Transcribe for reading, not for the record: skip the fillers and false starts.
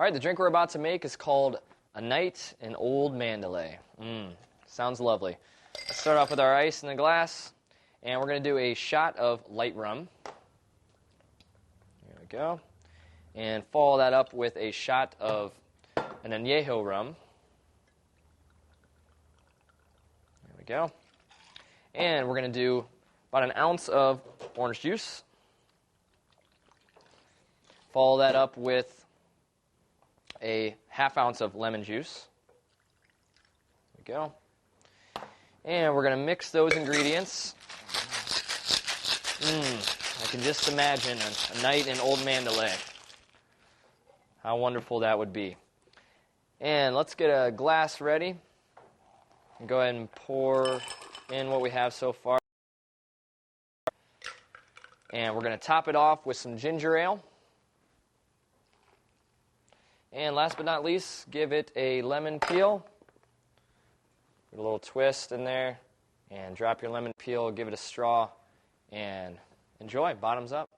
All right, the drink we're about to make is called A Night in Old Mandalay. Sounds lovely. Let's start off with our ice in the glass, and we're going to do a shot of light rum. There we go. And follow that up with a shot of an añejo rum. There we go. And we're going to do about an ounce of orange juice. Follow that up with a half ounce of lemon juice. There we go. And we're going to mix those ingredients. I can just imagine a night in Old Mandalay. How wonderful that would be. And let's get a glass ready. And go ahead and pour in what we have so far. And we're going to top it off with some ginger ale. And last but not least, give it a lemon peel. Put a little twist in there. And drop your lemon peel, give it a straw, and enjoy. Bottoms up.